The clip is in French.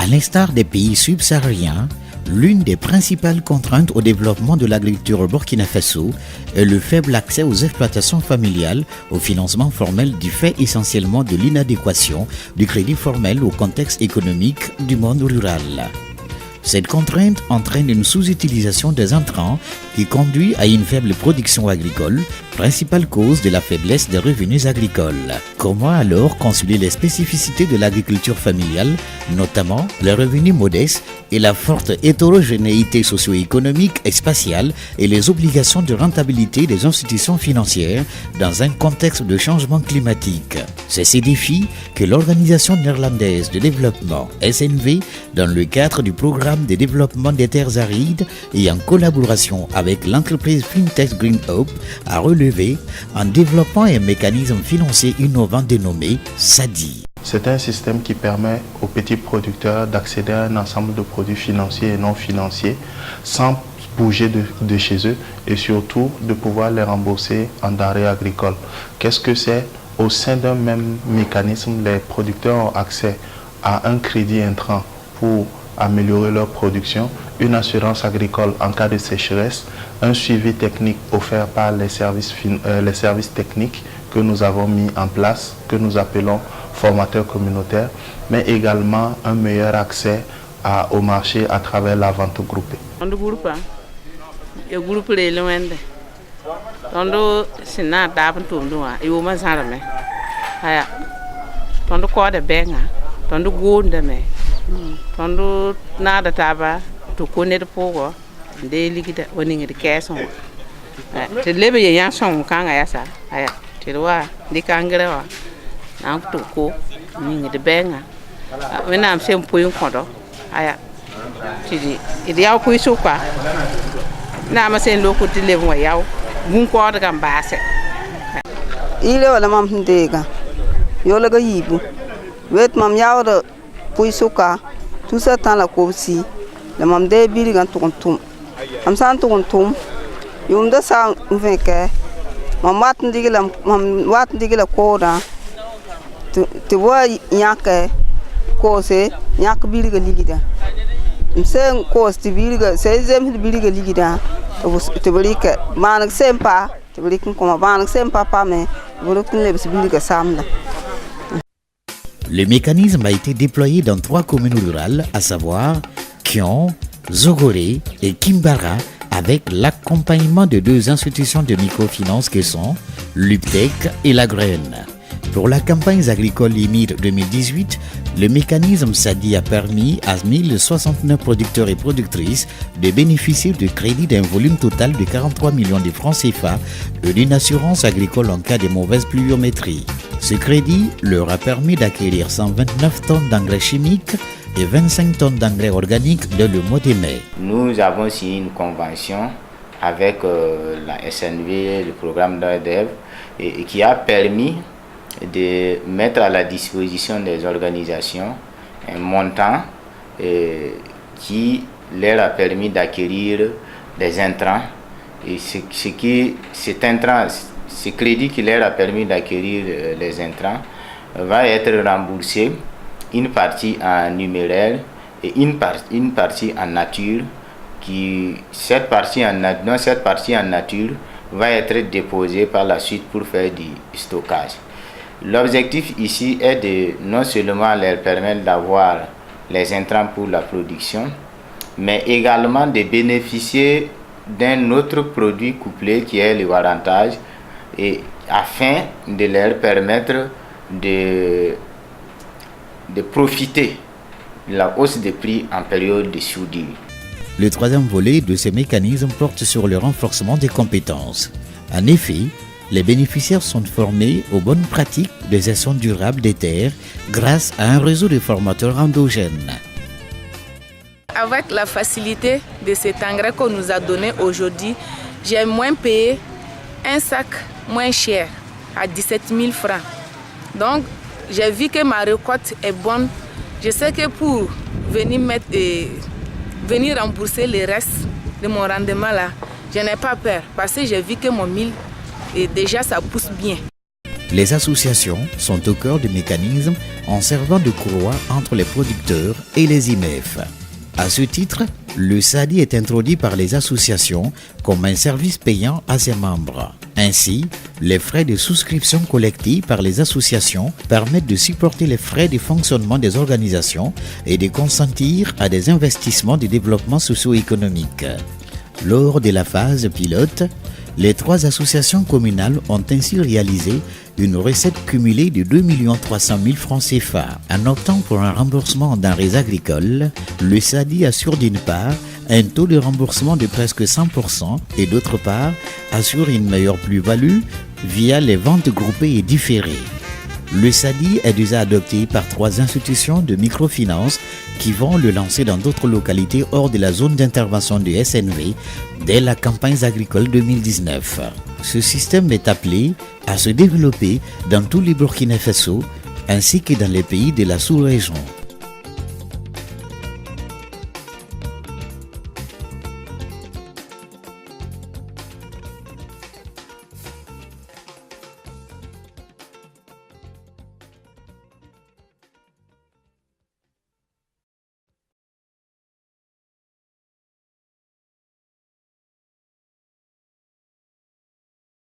À l'instar des pays subsahariens, l'une des principales contraintes au développement de l'agriculture au Burkina Faso est le faible accès aux exploitations familiales au financement formel du fait essentiellement de l'inadéquation du crédit formel au contexte économique du monde rural. Cette contrainte entraîne une sous-utilisation des intrants qui conduit à une faible production agricole, principale cause de la faiblesse des revenus agricoles. Comment alors concilier les spécificités de l'agriculture familiale, notamment les revenus modestes et la forte hétérogénéité socio-économique et spatiale et les obligations de rentabilité des institutions financières dans un contexte de changement climatique? C'est ces défis que l'Organisation néerlandaise de développement SNV, dans le cadre du programme de développement des terres arides et en collaboration avec l'entreprise FinTech Green Hope, a relevé en développant un mécanisme financier innovant dénommé SADI. C'est un système qui permet aux petits producteurs d'accéder à un ensemble de produits financiers et non financiers sans bouger de chez eux et surtout de pouvoir les rembourser en denrées agricoles. Qu'est-ce que c'est? Au sein d'un même mécanisme, les producteurs ont accès à un crédit intrant pour améliorer leur production, une assurance agricole en cas de sécheresse, un suivi technique offert par les services techniques que nous avons mis en place, que nous appelons formateurs communautaires, mais également un meilleur accès au marché à travers la vente groupée. Tondo sina daban tumdu wa yo mazara me haya tondo ko da benga tondo gonda me tondo na da taba to ko ne pogo de ligida woni ngi keson te lebe ye yan son kanga ya sa haya te wa di kangere wa na to ko ni ngi de benga wena am sem poyin kodo haya ti di yaw ko isu kwa na ma sen lokuti lebe wa yaw gun ko da kan base ile wala mam ndega yola ga yibu wet mam yawda puy suka tout ça temps la ko si le mam de biri gan tum am san tum yum da sa veke mam wat ndigila ko da te wa yake ko se yak biri ga ligida msen ko sti biri ga se zem biri ga ligida te brik manak sempa te brik ko manak sempa pa me borokin le biri ga samla. Le mécanisme a été déployé dans 3 communes rurales, à savoir Kion, Zogoré et Kimbara, avec l'accompagnement de 2 institutions de microfinance qui sont l'UPTEC et la Graine. Pour la campagne agricole IMIR 2018, le mécanisme SADI a permis à 1069 producteurs et productrices de bénéficier de crédits d'un volume total de 43 millions de francs CFA et d'une assurance agricole en cas de mauvaise pluviométrie. Ce crédit leur a permis d'acquérir 129 tonnes d'engrais chimiques et 25 tonnes d'engrais organiques dès le mois de mai. Nous avons signé une convention avec la SNV, le programme d'ADEV, et qui a permis de mettre à la disposition des organisations un montant qui leur a permis d'acquérir des intrants. Et ce crédit qui leur a permis d'acquérir les intrants va être remboursé, une partie en numéraire et une partie en nature. Cette partie en nature va être déposée par la suite pour faire du stockage. L'objectif ici est de non seulement leur permettre d'avoir les intrants pour la production, mais également de bénéficier d'un autre produit couplé qui est le warrantage, et afin de leur permettre de profiter de la hausse des prix en période de soudure. Le 3e volet de ces mécanismes porte sur le renforcement des compétences. En effet, les bénéficiaires sont formés aux bonnes pratiques de gestion durable des terres grâce à un réseau de formateurs endogènes. Avec la facilité de cet engrais qu'on nous a donné aujourd'hui, j'ai moins payé un sac moins cher à 17 000 francs. Donc, j'ai vu que ma récolte est bonne. Je sais que pour venir rembourser le reste de mon rendement là, je n'ai pas peur parce que j'ai vu que mon mil, et déjà ça pousse bien. Les associations sont au cœur du mécanisme en servant de courroie entre les producteurs et les IMF. À ce titre, le SADI est introduit par les associations comme un service payant à ses membres. Ainsi, les frais de souscription collectés par les associations permettent de supporter les frais de fonctionnement des organisations et de consentir à des investissements de développement socio-économique. Lors de la phase pilote, les 3 associations communales ont ainsi réalisé une recette cumulée de 2 300 000 francs CFA. En optant pour un remboursement en denrées agricoles, le SADI assure d'une part un taux de remboursement de presque 100% et d'autre part assure une meilleure plus-value via les ventes groupées et différées. Le SADI est déjà adopté par 3 institutions de microfinance qui vont le lancer dans d'autres localités hors de la zone d'intervention du SNV dès la campagne agricole 2019. Ce système est appelé à se développer dans tout le Burkina Faso ainsi que dans les pays de la sous-région.